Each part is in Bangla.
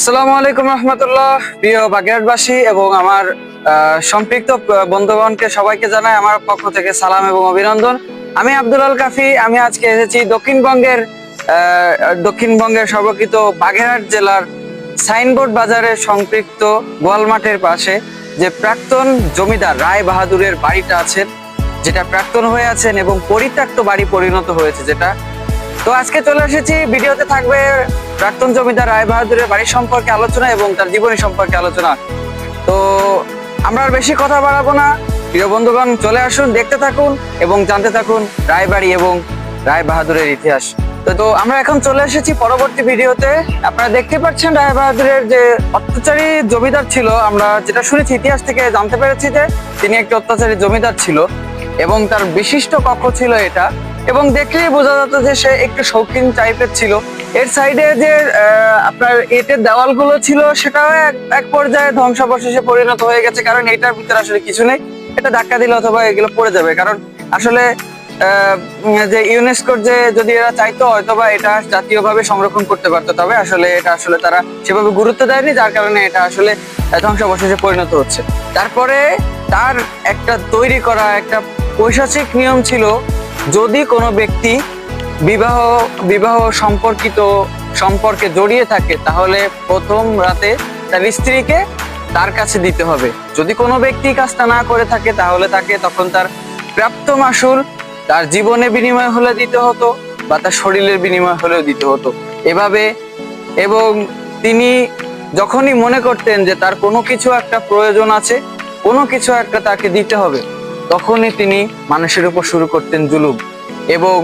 আসসালামু আলাইকুম রহমতুল্লাহ। প্রিয় বাগেরহাটবাসী এবং আমার সম্পৃক্ত বন্ধুগণকে সবাইকে জানাই আমার পক্ষ থেকে সালাম এবং অভিনন্দন। আমি আব্দুল আল কাফি। আমি আজকে এসেছি দক্ষিণবঙ্গের সর্বকৃত বাগেরহাট জেলার সাইনবোর্ড বাজারের সম্পৃক্ত গোয়ালমাঠের পাশে যে প্রাক্তন জমিদার রায় বাহাদুরের বাড়িটা আছেন, যেটা প্রাক্তন হয়ে আছেন এবং পরিত্যক্ত বাড়ি পরিণত হয়েছে যেটা। তো আজকে চলে এসেছি, ভিডিওতে থাকবে প্রাক্তন জমিদার রায় বাহাদুরের বাড়ি সম্পর্কে আলোচনা এবং তার জীবনী সম্পর্কে আলোচনা। তো আমরা আর বেশি কথা বাড়াবো না, প্রিয় বন্ধুগণ চলে আসুন, দেখতে থাকুন এবং জানতে থাকুন রায়বাড়ি এবং রায় বাহাদুরের ইতিহাস। তো আমরা এখন চলে এসেছি পরবর্তী ভিডিওতে। আপনারা দেখতে পাচ্ছেন রায় বাহাদুরের যে অত্যাচারী জমিদার ছিল, আমরা যেটা শুনেছি ইতিহাস থেকে জানতে পেরেছি যে তিনি একটি অত্যাচারী জমিদার ছিল এবং তার বিশিষ্ট কক্ষ ছিল এটা, এবং দেখলেই বোঝা যেত যে সে একটু শৌখিন টাইপের ছিল। এর সাইডে যে আপনার ইটের দেওয়ালগুলো ছিল সেটাও এক পর্যায়ে ধ্বংসাবশেষে পরিণত হয়ে গেছে, কারণ এটার ভিতরে আসলে কিছু নেই, এটা ধাক্কা দিলে অথবা এগুলো পড়ে যাবে। কারণ আসলে যে ইউনেস্কোর যে যদি এরা চাইতো হয়তোবা এটা জাতীয়ভাবে সংরক্ষণ করতে পারতো, তবে আসলে এটা আসলে তারা সেভাবে গুরুত্ব দেয়নি, যার কারণে এটা আসলে ধ্বংসাবশেষে পরিণত হচ্ছে। তারপরে তার একটা তৈরি করা একটা পৈশাচিক নিয়ম ছিল, যদি কোনো ব্যক্তি বিবাহ সম্পর্কে জড়িয়ে থাকে তাহলে প্রথম রাতে তার স্ত্রীকে তার কাছে দিতে হবে। যদি কোনো ব্যক্তি কাজটা না করে থাকে তাহলে তাকে তখন তার প্রাপ্ত মাসুল তার জীবনের বিনিময় হলে দিতে হতো বা তার শরীরের বিনিময় হলেও দিতে হতো এভাবে। এবং তিনি যখনই মনে করতেন যে তার কোনো কিছু একটা প্রয়োজন আছে, কোনো কিছু একটা তাকে দিতে হবে, তখনই তিনি মানুষের উপর শুরু করতেন জুলুম। এবং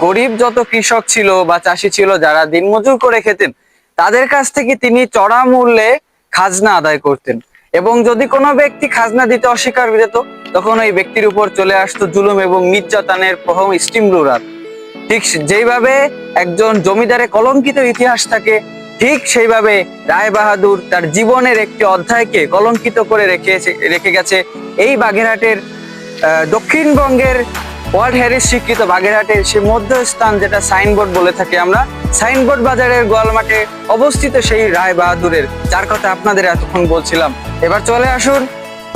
গরিব যত কৃষক ছিল বা চাষি ছিল যারা দিনমজুর করে খেতেন, তাদের কাছ থেকে তিনি চড়া মূল্যে খাজনা আদায় করতেন। এবং যদি কোনো ব্যক্তি খাজনা দিতে অস্বীকার যেত, তখন ওই ব্যক্তির উপর চলে আসতো জুলুম এবং নির্যাতনের প্রথম স্টিম রোলার। ঠিক যেইভাবে একজন জমিদারের কলঙ্কিত ইতিহাস থাকে, ঠিক সেইভাবে রায় বাহাদুর তার জীবনের একটি অধ্যায়কে কলঙ্কিত করে রেখে গেছে এই বাগেরহাটের দক্ষিণবঙ্গের ওয়ার্ল্ড হেরিটেজ স্বীকৃত বাগেরহাটের সে মধ্যস্থান, যেটা সাইনবোর্ড বলে থাকি আমরা, সাইনবোর্ড বাজারের গোয়ালমাঠে অবস্থিত সেই রায় বাহাদুরের, যার কথা আপনাদের এতক্ষণ বলছিলাম। এবার চলে আসুন,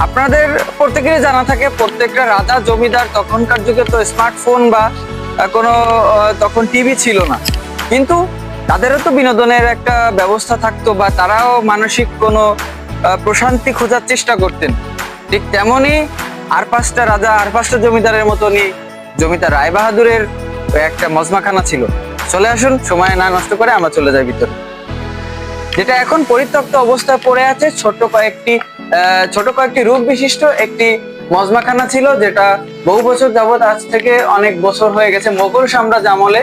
আপনাদের প্রত্যেকেরই জানা থাকে প্রত্যেকটা রাজা জমিদার, তখনকার যুগে তো স্মার্টফোন বা কোনো তখন টিভি ছিল না, কিন্তু তাদেরও তো বিনোদনের একটা ব্যবস্থা থাকতো বা তারাও মানসিক কোনো প্রশান্তি খোঁজার চেষ্টা করতেন। ঠিক তেমনই আর পাঁচটা রাজা আর পাঁচটা জমিদারের মতনই জমিদার রায় বাহাদুরের একটা মজমাখানা ছিল। চলে আসুন, সময় না নষ্ট করে আমরা চলে যাই ভিতরে, যেটা এখন পরিত্যক্ত অবস্থায় পড়ে আছে। ছোট কয়েকটি রূপ বিশিষ্ট একটি মজমাখানা ছিল, যেটা বহু বছর যাবৎ, আজ থেকে অনেক বছর হয়ে গেছে, মোগল সাম্রাজ্য আমলে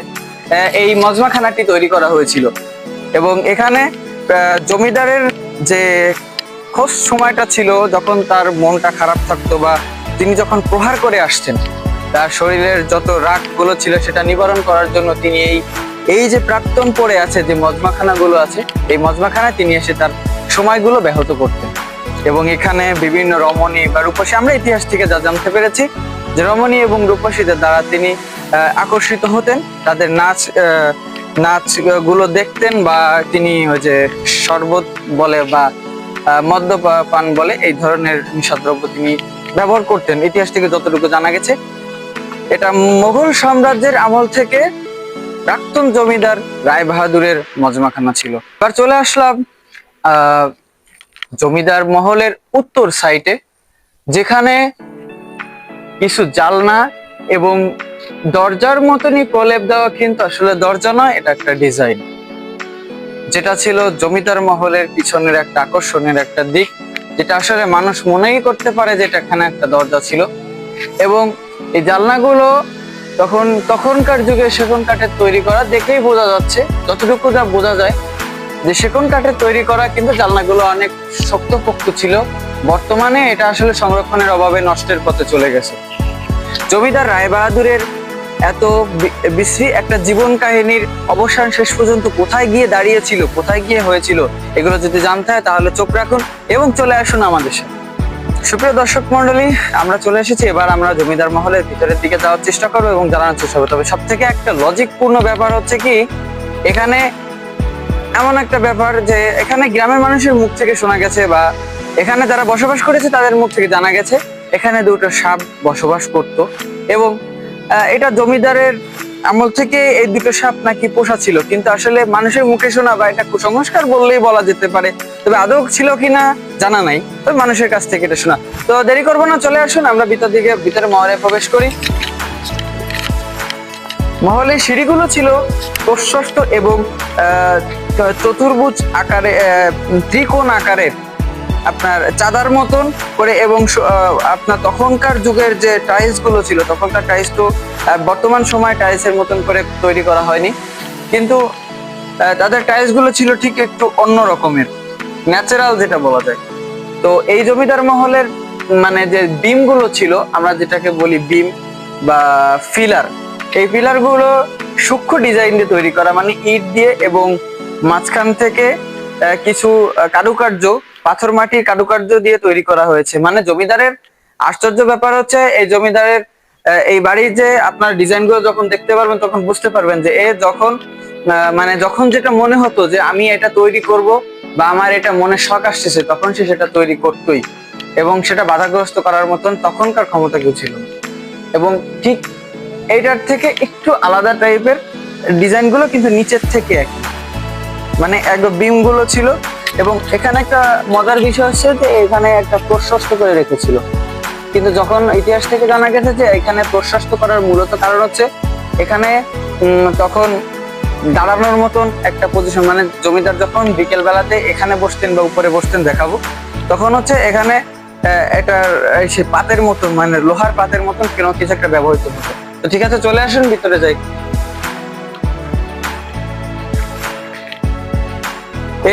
এই মজমাখানাটি তৈরি করা হয়েছিল। এবং এখানে জমিদারের যে খোঁজ সময়টা ছিল, যখন তার মনটা খারাপ থাকতো বা তিনি যখন প্রহার করে আসছেন, তার শরীরের যত রাগ গুলো ছিল সেটা নিবারণ করার জন্য তিনি এই যে প্রাক্তন পড়ে আছে যে মজমাখানাগুলো আছে, এই মজমাখানায় তিনি এসে তার সময়গুলো ব্যাহত করতেন। এবং এখানে বিভিন্ন রমণী বা রূপসী, আমরা ইতিহাস থেকে যা জানতে পেরেছি যে রমণী এবং রূপসীদের দ্বারা তিনি আকর্ষিত হতেন, তাদের নাচ গুলো দেখতেন, বা তিনি ওই যে শরবত বলে বা মদ্যপান বলে এই ধরনের নিশাদ্রব্য তিনি ব্যবহার করতেন। ইতিহাস থেকে যতটুকু জানা গেছে, এটা মোগল সাম্রাজ্যের আমল থেকে প্রাক্তন জমিদার রায় বাহাদুরের মজমাখানা ছিল। এবার চলে আসলাম জমিদার মহলের উত্তর সাইডে, যেখানে কিছু জালনা এবং দরজার মতনই প্রলেপ দেওয়া, কিন্তু আসলে দরজা নয়, এটা একটা ডিজাইন, যেটা ছিল জমিদার মহলের পিছনের একটা আকর্ষণের একটা দিক, যেটা আসলে মানুষ মনেই করতে পারে যে এটা এখানে একটা দরজা ছিল। এবং এই জানলাগুলো তখনকার যুগে সেগুন কাঠের তৈরি করা, দেখেই বোঝা যাচ্ছে, যতটুকু যা বোঝা যায় যে সেগুন কাঠের তৈরি করা, কিন্তু জানলাগুলো অনেক শক্তপোক্ত ছিল। বর্তমানে এটা আসলে সংরক্ষণের অভাবে নষ্টের পথে চলে গেছে। জমিদার রায় বাহাদুরের এত বিশ্রী একটা জীবন কাহিনীর অবসান শেষ পর্যন্ত কোথায় গিয়ে দাঁড়িয়েছিল, কোথায় গিয়ে হয়েছিল, এগুলো যদি জানতে হয় তাহলে চোখ রাখুন এবং চলে আসুন আমাদের সাথে। সুপ্রিয় দর্শক মন্ডলী, আমরা চলে এসেছি, এবার আমরা জমিদার মহলের ভিতরের দিকে যাওয়ার চেষ্টা করবো এবং জানার চেষ্টা করবো। তবে সব থেকে একটা লজিকপূর্ণ ব্যাপার হচ্ছে কি, এখানে এমন একটা ব্যাপার যে এখানে গ্রামের মানুষের মুখ থেকে শোনা গেছে বা এখানে যারা বসবাস করেছে তাদের মুখ থেকে জানা গেছে এখানে দুটো সাপ বসবাস করত। এবং এটা জমিদারের আমল থেকে এই দুটো সাপ নাকি পোষা ছিল, কিন্তু আসলে মানুষের মুখে শোনা বা এটা কুসংস্কার বললেই বলা যেতে পারে, তবে আদৌ ছিল কিনা জানা নাই, তবে মানুষের কাছ থেকে এটা শোনা। তো দেরি করবো না, চলে আসুন আমরা ভিতরে মহলে প্রবেশ করি। মহলের সিঁড়িগুলো ছিল প্রশস্ত এবং চতুর্ভুজ আকারে, ত্রিকোণ আকারের, আপনার চাঁদার মতন করে। এবং আপনার তখনকার যুগের যে টাইলস গুলো ছিল, তখনকার টাইলস তো বর্তমান সময় টাইলসের মতন করে তৈরি করা হয়নি, কিন্তু তাদের টাইলস গুলো ছিল ঠিক একটু অন্য রকমের, ন্যাচারাল যেটা বলা যায়। তো এই জমিদার মহলের মানে যে বিম গুলো ছিল, আমরা যেটাকে বলি বিম বা ফিলার, এই পিলার গুলো সূক্ষ্ম ডিজাইন দিয়ে তৈরি করা, মানে ইট দিয়ে এবং মাঝখান থেকে কিছু কারুকার্য, পাথর মাটির কারুকার্য দিয়ে তৈরি করা হয়েছে। মানে জমিদারের আশ্চর্য ব্যাপার হচ্ছে এই জমিদারের এই বাড়ির যে আপনার ডিজাইন গুলো যখন দেখতে পারবেন তখন বুঝতে পারবেন যে এ যখন মানে যখন যেটা মনে হতো যে আমি এটা তৈরি করব বা আমার এটা মনে শখ আসতেছে, তখন সে সেটা তৈরি করতোই এবং সেটা বাধাগ্রস্ত করার মতন তখনকার ক্ষমতা কেউ ছিল না। এবং ঠিক এইটার থেকে একটু আলাদা টাইপের ডিজাইন গুলো, কিন্তু নিচের থেকে একই, মানে একদম বিম গুলো ছিল। এবং এখানে একটা মজার বিষয় হচ্ছে যে এখানে একটা প্রশস্ত করে রেখেছিল, কিন্তু যখন ইতিহাস থেকে জানা গেছে যে এখানে প্রশস্ত করার মূলত কারণ হচ্ছে এখানে তখন দাঁড়ানোর মতন একটা পজিশন, মানে জমিদার যখন বিকেল বেলাতে এখানে বসতেন বা উপরে বসতেন দেখাবো, তখন হচ্ছে এখানে এটার সে পাতের মতন, মানে লোহার পাতের মতন কোনো কিছু একটা ব্যবহৃত হতো। তো ঠিক আছে, চলে আসুন ভিতরে যাই।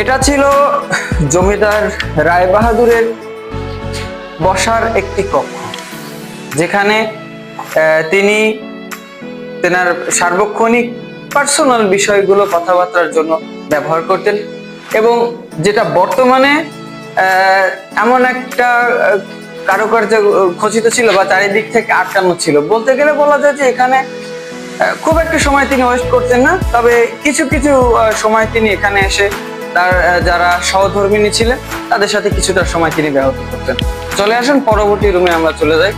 এটা ছিল জমিদার রায় বাহাদুরের বসার একটি কক্ষ, যেখানে তিনি তেনার সার্বক্ষণিক পার্সোনাল বিষয়গুলো কথাবার্তার জন্য ব্যবহার করতেন। এবং যেটা বর্তমানে এমন একটা কারুকার্য খচিত ছিল বা চারিদিক থেকে আটকানো ছিল, বলতে গেলে বলা যায় যে এখানে খুব একটা সময় তিনি ওয়েস্ট করতেন না, তবে কিছু কিছু সময় তিনি এখানে এসে তার যারা সহধর্মিণী ছিলেন তাদের সাথে কিছুটা সময় তিনি ব্যাহত করতেন। চলে আসুন পরবর্তী রুমে আমরা চলে যাই।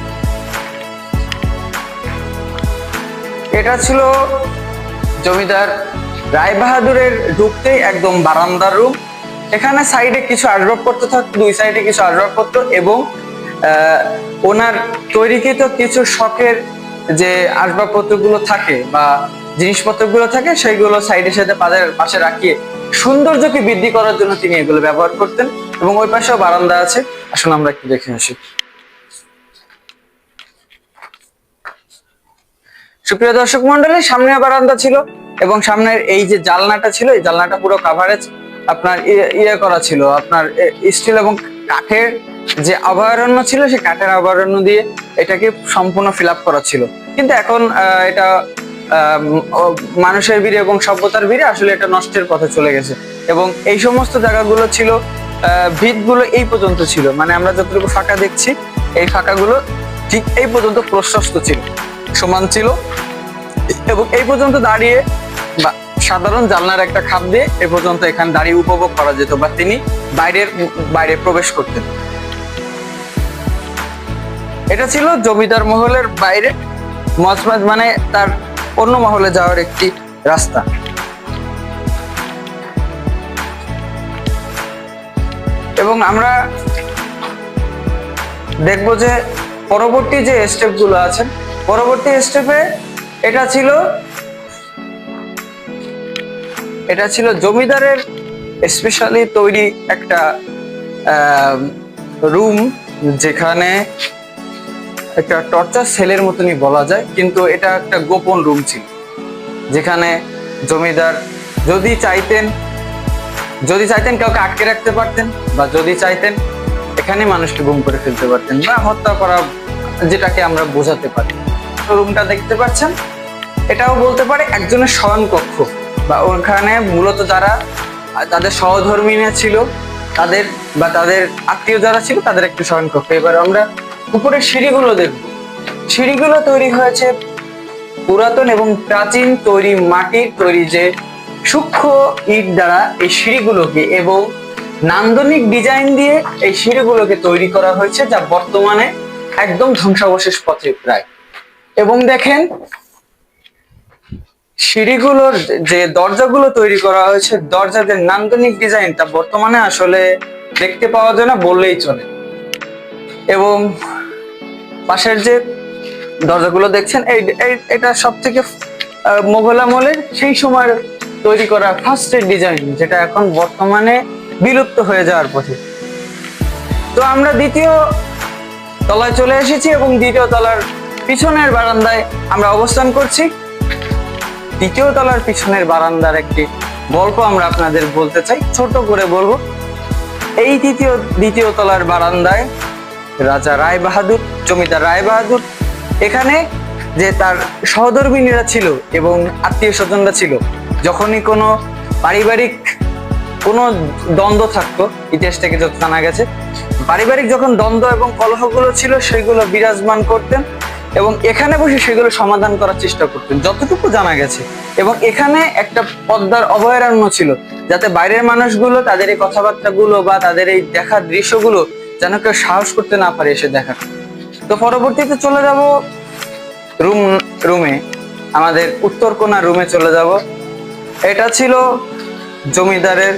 এটা ছিল জমিদার রায় বাহাদুরের ঢুকতেই একদম বারান্দার রুম। এখানে সাইডে কিছু আসবাবপত্র থাকতো, দুই সাইডে কিছু আসবাবপত্র এবং ওনার তৈরিকৃত কিছু শখের যে আসবাবপত্রগুলো থাকে বা জিনিসপত্রগুলো থাকে সেইগুলো সাইডের সাথে পাশে রাখিয়ে সৌন্দর্যকে বৃদ্ধি করার জন্য তিনি এগুলো ব্যবহার করতেন। এবং ওই পাশেও বারান্দা আছে, আসুন আমরা একটু দেখে আসি। সুপ্রিয় দর্শক মন্ডলী, সামনে বারান্দা ছিল এবং সামনের এই যে জানলাটা ছিল, এই জানলাটা পুরো কাভারেজ আপনার ইয়ে করা ছিল, আপনার স্টিল এবং কাঠের যে অভয়ারণ্য ছিল, সেই কাঠের অভয়ারণ্য দিয়ে এটাকে সম্পূর্ণ ফিল আপ করা ছিল। কিন্তু এখন এটা মানুষের ভিড়ে এবং সভ্যতার ভিড়ে আসলে এটা নষ্টের পথে চলে গেছে। এবং এই সমস্ত জায়গাগুলো ছিল, ভিতগুলো এই পর্যন্ত ছিল, মানে আমরা যতটুকু ফাঁকা দেখছি এই ফাঁকাগুলো ঠিক এই পর্যন্ত প্রশস্ত ছিল, সমান ছিল। এবং এই পর্যন্ত দাঁড়িয়ে বা সাধারণ জানলার একটা খাপ দিয়ে এ পর্যন্ত এখানে দাঁড়িয়ে উপভোগ করা যেত বা তিনি বাইরে প্রবেশ করতেন। এটা ছিল জমিদার মহলের বাইরে মজমাজ, মানে তার অন্য মহলে যাওয়ার একটি রাস্তা। এবং আমরা দেখবো যে পরবর্তী যে স্টেপ গুলো আছে, পরবর্তী স্টেপে এটা ছিল জমিদারের স্পেশালি তৈরি একটা রুম, যেখানে একটা টর্চার সেলের মতনই বলা যায়, কিন্তু এটা একটা গোপন রুম ছিল, যেখানে জমিদার যদি চাইতেন কাউকে আটকে রাখতে পারতেন বা যদি চাইতেন এখানে মানুষকে গুম করে ফেলতে পারতেন বা হত্যা করা, যেটাকে আমরা বোঝাতে পারি। রুমটা দেখতে পাচ্ছেন, এটাও বলতে পারে একজনের শয়ন কক্ষ, বা ওখানে মূলত যারা তাদের সহধর্মিণী ছিল তাদের বা তাদের আত্মীয় যারা ছিল তাদের একটু শয়ন কক্ষ। এবার আমরা উপরের সিঁড়িগুলো দেখব। সিঁড়িগুলো তৈরি হয়েছে পুরাতন এবং প্রাচীন তৈরি মাটির তৈরি যে সূক্ষ্ম ইট দ্বারা এই সিঁড়িগুলোকে এবং নান্দনিক ডিজাইন দিয়ে এই সিঁড়িগুলোকে তৈরি করা হয়েছে, যা বর্তমানে একদম ধ্বংসাবশেষ পথে প্রায়। এবং দেখেন সিঁড়িগুলোর যে দরজাগুলো তৈরি করা হয়েছে, দরজাদের নান্দনিক ডিজাইনটা বর্তমানে আসলে দেখতে পাওয়া যায় না বললেই চলে। এবং পাশের যে দরজাগুলো দেখছেন, এটা সব থেকে মোগল আমলের সেই সময় তৈরি করা ফার্স্টের ডিজাইন, যেটা এখন বর্তমানে বিলুপ্ত হয়ে যাওয়ার পথে। তো আমরা দ্বিতীয় তলায় চলে এসেছি এবং দ্বিতীয় তলার পিছনের বারান্দায় আমরা অবস্থান করছি। দ্বিতীয় তলার পিছনের বারান্দার একটি গল্প আমরা আপনাদের বলতে চাই, ছোট করে বলবো। এই দ্বিতীয় তলার বারান্দায় রাজা রায় বাহাদুর, জমিদার রায় বাহাদুর, এখানে যে তার সহধর্মিণীরা ছিল এবং আত্মীয় স্বজনরা ছিল, যখনই কোনো পারিবারিক কোনো দ্বন্দ্ব থাকতো, ইতিহাস থেকে যত জানা গেছে, পারিবারিক যখন দ্বন্দ্ব এবং কলহগুলো ছিল সেগুলো বিরাজমান করতেন এবং এখানে বসে সেগুলো সমাধান করার চেষ্টা করতেন যতটুকু জানা গেছে। এবং এখানে একটা পর্দার অভয়ারণ্য ছিল, যাতে বাইরের মানুষগুলো তাদের এই কথাবার্তাগুলো বা তাদের এই দেখার দৃশ্যগুলো যেন কেউ সাহস করতে না পারে এসে দেখার। তো পরবর্তীতে চলে যাব রুমে, আমাদের উত্তর কোণা রুমে চলে যাব। এটা ছিল জমিদারের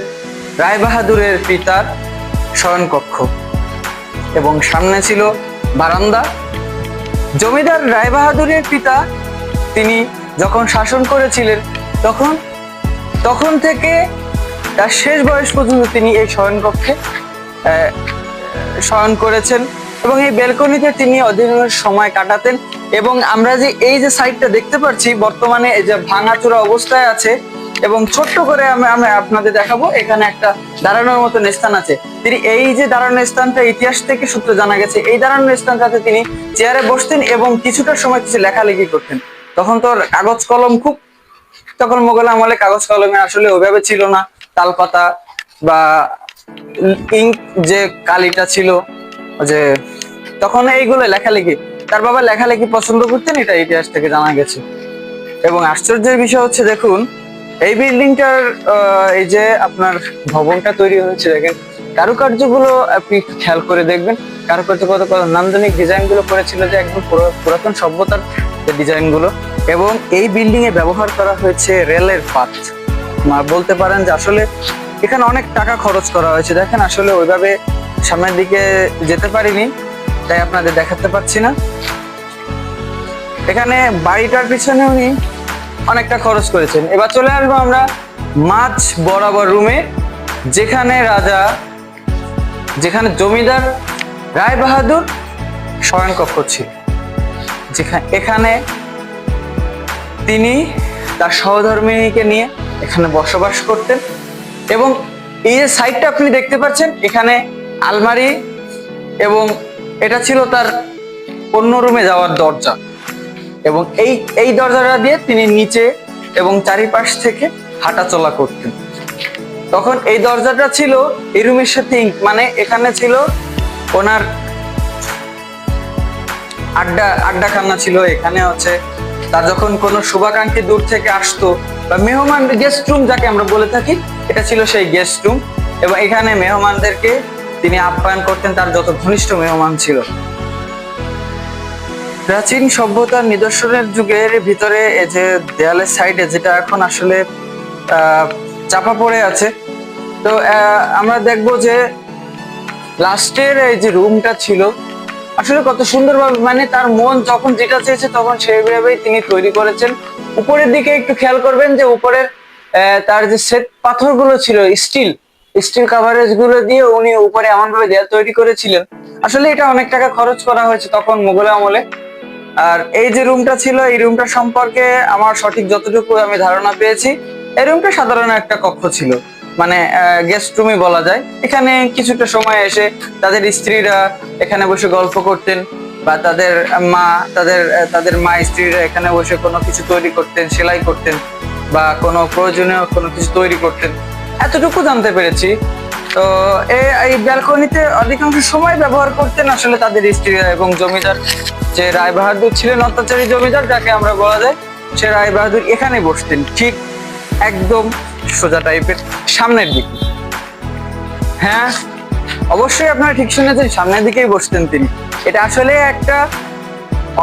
রায় বাহাদুরের পিতার শয়নকক্ষ এবং সামনে ছিল বারান্দা। জমিদার রায় বাহাদুরের পিতা তিনি যখন শাসন করেছিলেন তখন থেকে তার শেষ বয়স পর্যন্ত তিনি এই শয়নকক্ষে শয়ন করেছেন এবং এই ব্যালকনিতে তিনি অধিকাংশ সময় কাটাতেন। এবং আমরা যে এই যে সাইডটা দেখতে পাচ্ছি বর্তমানে এই যে ভাঙাচোরা অবস্থায় আছে এবং ছোট্ট করে আমরা আপনাদের দেখাবো, এখানে একটা দাঁড়ানোর মতন স্থান আছে। তিনি এই যে দাঁড়ানোর স্থানটা ইতিহাস থেকে সূত্রে জানা গেছে, এই দাঁড়ানোর স্থানটাতে তিনি চেয়ারে বসতেন এবং কিছুটা সময় কিছু লেখালেখি করতেন। তখন তো কাগজ কলম তখন মোগল আমলে কাগজ কলমে আসলে ওইভাবে ছিল না, তালপাতা বা ইঙ্ক যে কালিটা ছিল, যে তখন এইগুলো লেখালেখি, তার বাবা লেখালেখি পছন্দ করতেন, এটা ইতিহাস থেকে জানা গেছে। এবং আশ্চর্যের বিষয় হচ্ছে দেখুন এই বিল্ডিংটার এই যে আপনার ভবনটা তৈরি হয়েছে, দেখেন কারুকার্যগুলো আপনি খেয়াল করে দেখবেন, কারুকার্য কত নান্দনিক ডিজাইন গুলো করেছিল, যে একদম পুরাতন সভ্যতার ডিজাইন গুলো। এবং এই বিল্ডিং এ ব্যবহার করা হয়েছে রেলের পাত, বলতে পারেন যে আসলে এখানে অনেক টাকা খরচ করা হয়েছে। দেখেন আসলে ওইভাবে সামনের দিকে যেতে পারিনি, তাই আপনাদের দেখাতে পাচ্ছি না। এখানে বাড়িটার পিছনে উনি অনেকটা খরচ করেছেন। এবার চলে আসবো আমরা মাঝ বরাবর রুমে, যেখানে জমিদার রায় বাহাদুর শয়নকক্ষ ছিল, এখানে তিনি তার সহধর্মিণীকে নিয়ে এখানে বসবাস করতেন। এবং এই যে সাইডটা আপনি দেখতে পাচ্ছেন, এখানে আলমারি এবং এটা ছিল তার অন্য রুমে যাওয়ার দরজা। এবং এই দরজাটা দিয়ে তিনি নিচে এবং চারিপাশ থেকে হাঁটাচলা করতেন। তখন এই দরজাটা ছিল এই রুমের সাথে, মানে এখানে ছিল ওনার আড্ডাখানা ছিল। এখানে হচ্ছে তার যখন কোনো শুভাকাঙ্ক্ষী দূর থেকে আসতো বা মেহমান, গেস্ট রুম যাকে আমরা বলে থাকি, এটা ছিল সেই গেস্ট রুম। এবং এখানে মেহমানদেরকে তিনি আপ্যায়ন করতেন, তার যত ঘনিষ্ঠ মেহমান ছিল। প্রাচীন সভ্যতার নিদর্শনের যুগের ভিতরে এই যে দেয়ালের সাইডে যেটা এখন আসলে চাপা পড়ে আছে, তো আমরা দেখবো যে লাস্টের এই যে রুমটা ছিল আসলে কত সুন্দরভাবে, মানে তার মন যখন যেটা চেয়েছে তখন সেইভাবেই তিনি তৈরি করেছেন। উপরের দিকে একটু খেয়াল করবেন যে উপরের তার যে শ্বেত পাথরগুলো ছিল, স্টিল কাভারেজ গুলো দিয়ে উনি উপরে এমন ভাবে দেয়াল তৈরি করেছিলেন। আসলে এটা অনেক টাকা খরচ করা হয়েছে তখন মোগল আমলে। আর এই যে রুমটা ছিল, এই রুমটা সম্পর্কে আমার সঠিক যতটুকু আমি ধারণা পেয়েছি, এই রুমটা সাধারণ একটা কক্ষ ছিল, মানে গেস্ট রুমই বলা যায়। এখানে কিছুটা সময় এসে তাদের স্ত্রীরা এখানে বসে গল্প করতেন বা তাদের মা স্ত্রীরা এখানে বসে কোনো কিছু তৈরি করতেন, সেলাই করতেন বা কোনো প্রয়োজনীয় কোনো কিছু তৈরি করতেন, এতটুকু জানতে পেরেছি। তো এই ব্যালকনিতে অধিকাংশ সময় ব্যবহার করতেন আসলে তাদের স্ত্রীরা। এবং জমিদার যে রায় বাহাদুর ছিলেন, অত্যাচারী জমিদার যাকে আমরা বলা যায়, সে রায় বাহাদুর এখানে বসতেন, ঠিক একদম সোজা টাইপের সামনের দিকে। হ্যাঁ, অবশ্যই আপনারা ঠিক শুনেছেন, সামনের দিকেই বসতেন তিনি। এটা আসলে একটা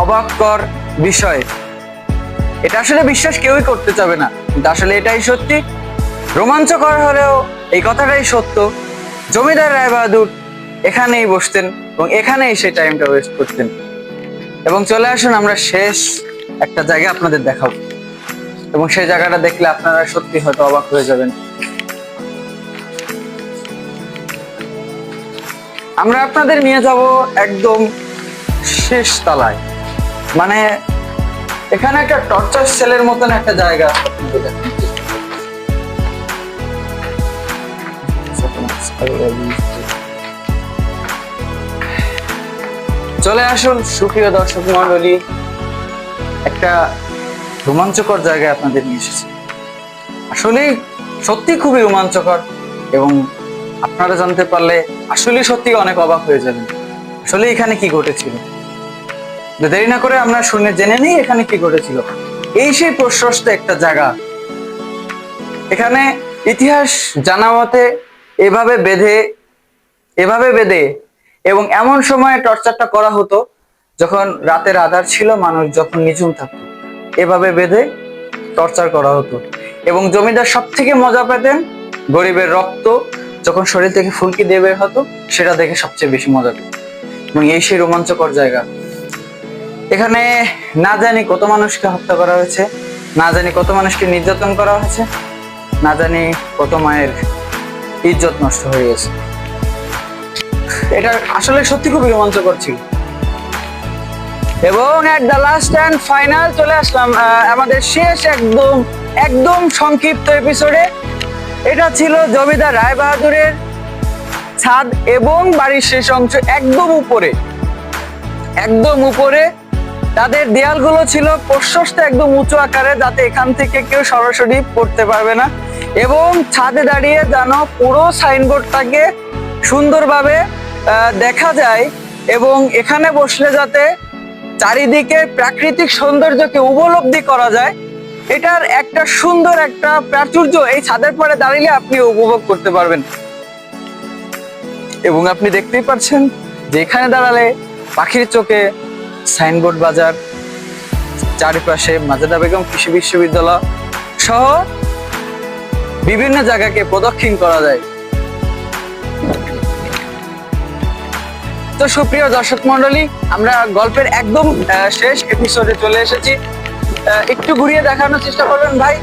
অবাককর বিষয়, এটা আসলে বিশ্বাস কেউই করতে চাবে না, কিন্তু আসলে এটাই সত্যি। রোমাঞ্চকর হলেও এই কথাটাই সত্য, জমিদার রায়বাহাদুর এখানেই বসতেন এবং এখানেই সেই টাইমটা ওয়েস্ট করতেন। এবং চলে আসুন আমরা শেষ একটা জায়গা আপনাদের দেখাবো, এবং সেই জায়গাটা দেখলে আপনারা সত্যি হয়তো অবাক হয়ে যাবেন। আমরা আপনাদের নিয়ে যাব একদম শেষ তলায়, মানে এখানে একটা টর্চার সেলের মতন একটা জায়গা আপনাদের দেখাচ্ছি। চলে আসুন সুপ্রিয় দর্শক মন্ডলী, একটা রোমাঞ্চকর জায়গায় আপনাদের নিয়ে এসেছি। আসলে সত্যি খুবই রোমাঞ্চকর, এবং আপনারা জানতে পারলে আসলে সত্যি অনেক অবাক হয়ে যাবেন আসলে এখানে কি ঘটেছিল। দেরি না করে আমরা শুনে জেনে নিই এখানে কি ঘটেছিল। এই সেই প্রশস্ত একটা জায়গা, এখানে ইতিহাস জানা মতে এভাবে বেঁধে এবং এমন সময় টর্চারটা করা হতো যখন রাতের আধার ছিল, মানুষ যখন নিঝুম থাকতো, এভাবে বেঁধে টর্চার করা হতো। এবং জমিদার সব থেকে মজা পেতেন গরিবের রক্ত যখন শরীর থেকে ফুলকি দিয়ে বের হতো, সেটা দেখে সবচেয়ে বেশি মজা পেত। এবং এই সেই রোমাঞ্চকর জায়গা। এখানে না জানি কত মানুষকে হত্যা করা হয়েছে, না জানি কত মানুষকে নির্যাতন করা হয়েছে, না জানি কত মায়ের ইজ্জত নষ্ট হয়ে গেছে। এটা আসলে সত্যি খুবই রোমাঞ্চকর ছিল। এবং at the last and final চলে আসলাম আমাদের শেষ একদম সংক্ষিপ্ত এপিসোডে। এটা ছিল জমিদার রায়বাহাদুরের ছাদ এবং বাড়ির শেষ অংশ, একদম উপরে তাদের দেয়ালগুলো ছিল প্রশস্ত একদম উঁচু আকারে, যাতে এখান থেকে কেউ সরাসরি পড়তে পারবে না। এবং ছাদে দাঁড়িয়ে যেন পুরো সাইনবোর্ডটাকে সুন্দরভাবে দেখা যায়, এবং এখানে বসলে যাতে চারিদিকে প্রাকৃতিক সৌন্দর্যকে উপলব্ধি করা যায়, এটার একটা সুন্দর একটা প্রাচুর্য এই ছাদের পরে দাঁড়িয়ে আপনি উপভোগ করতে পারবেন। এবং আপনি দেখতেই পাচ্ছেন যে এখানে দাঁড়ালে পাখির চোখে সাইনবোর্ড বাজার, চারিপাশে মাজেদা বেগম কৃষি বিশ্ববিদ্যালয় সহ বিভিন্ন জায়গাকে প্রদক্ষিণ করা যায়। তো সুপ্রিয় দর্শক মন্ডলী, আমরা গল্পের একদম শেষ এপিসোডে চলে এসেছি। একটু ঘুরিয়ে দেখানোর চেষ্টা করবেন ভাই।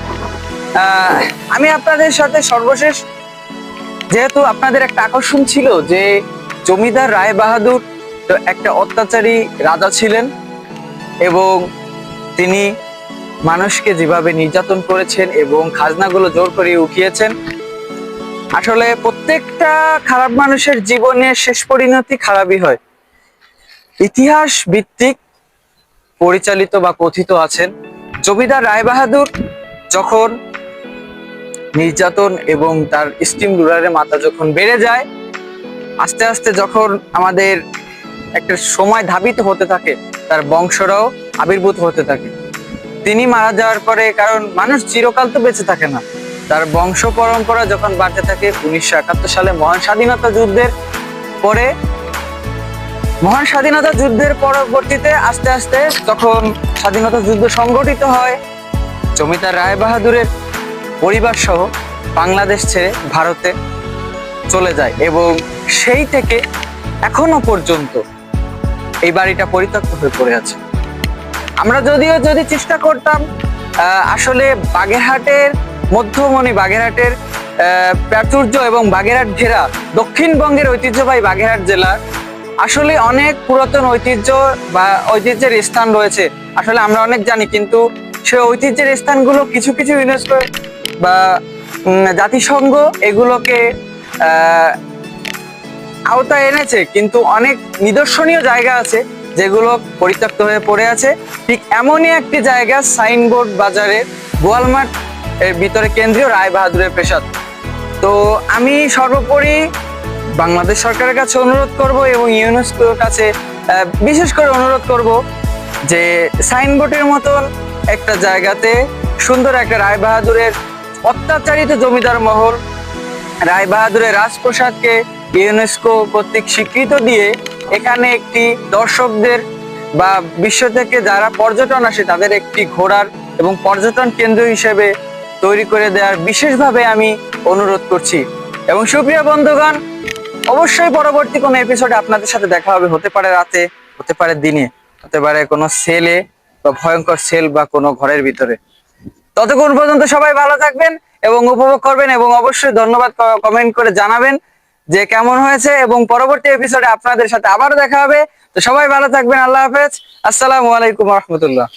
আমি আপনাদের সাথে সর্বশেষ, যেহেতু আপনাদের একটা আকর্ষণ ছিল যে জমিদার রায়বাহাদুর একটা অত্যাচারী রাজা ছিলেন, এবং তিনি মানুষকে যেভাবে নির্যাতন করেছেন এবং খাজনাগুলো জোর করে উঠিয়েছেন, আসলে প্রত্যেকটা খারাপ মানুষের জীবনে শেষ পরিণতি খারাপই হয়। ইতিহাস ভিত্তিক পরিচালিত বা কথিত আছেন জমিদার রায়বাহাদুর যখন নির্যাতন এবং তার স্টিম রুলারের মাত্রা যখন বেড়ে যায়, আস্তে আস্তে যখন আমাদের একটা সময় ধাবিত হতে থাকে, তার বংশরাও আবির্ভূত হতে থাকে। তিনি মারা যাওয়ার পরে, কারণ মানুষ চিরকাল তো বেঁচে থাকে না, তার বংশ পরম্পরা যখন বাড়তে থাকে, 1971 সালে মহান স্বাধীনতা যুদ্ধের পরবর্তীতে আস্তে আস্তে যখন স্বাধীনতা যুদ্ধ সংগঠিত হয়, জমিদার রায়বাহাদুরের পরিবার সহ বাংলাদেশ ছেড়ে ভারতে চলে যায়, এবং সেই থেকে এখনো পর্যন্ত এই বাড়িটা পরিত্যক্ত হয়ে পড়ে আছে। আমরা যদি চেষ্টা করতাম আসলে বাগেরহাটের প্রাচুর্য এবং বাগেরহাট ঘেরা দক্ষিণবঙ্গের ঐতিহ্যবাহী বাগেরহাট জেলার আসলে অনেক পুরাতন ঐতিহ্য বা ঐতিহ্যের স্থান রয়েছে। আসলে আমরা অনেক জানি, কিন্তু সেই ঐতিহ্যের স্থানগুলো কিছু ইউনেস্কো বা জাতিসংঘ এগুলোকে আওতায় এনেছে, কিন্তু অনেক নিদর্শনীয় জায়গা আছে যেগুলো পরিত্যক্ত হয়ে পড়ে আছে। ঠিক এমনই একটি জায়গা সাইনবোর্ড বাজারের গোয়ালমাঠ এর ভিতরে কেন্দ্রীয় রায়বাহাদুরের প্রাসাদ। তো আমি সর্বোপরি বাংলাদেশ সরকারের কাছে অনুরোধ করব এবং ইউনেস্কোর কাছে বিশেষ করে অনুরোধ করব যে সাইনবোর্ডের মতন একটা জায়গাতে সুন্দর একটা রায়বাহাদুরের অত্যাচারিত জমিদার মহল রায় বাহাদুরের রাজপ্রাসাদকে ইউনেস্কো কর্তৃক স্বীকৃত দিয়ে এখানে একটি দর্শকদের বা বিশ্ব থেকে যারা পর্যটন আসে তাদের একটি ঘোরার এবং পর্যটন কেন্দ্র হিসেবে তৈরি করে দেওয়ার বিশেষভাবে আমি অনুরোধ করছি। এবং সুপ্রিয় বন্ধুগণ, অবশ্যই পরবর্তী কোনো এপিসোডে আপনাদের সাথে দেখা হবে, হতে পারে রাতে, হতে পারে দিনে, হতে পারে কোনো সেলে বা ভয়ঙ্কর সেল বা কোনো ঘরের ভিতরে। ততক্ষণ পর্যন্ত সবাই ভালো থাকবেন এবং উপভোগ করবেন, এবং অবশ্যই ধন্যবাদ কমেন্ট করে জানাবেন যে কেমন হয়েছে, এবং পরবর্তী এপিসোডে আপনাদের সাথে আবারও দেখা হবে। তো সবাই ভালো থাকবেন। আল্লাহ হাফেজ। আসসালামু আলাইকুম রহমতুল্লাহ।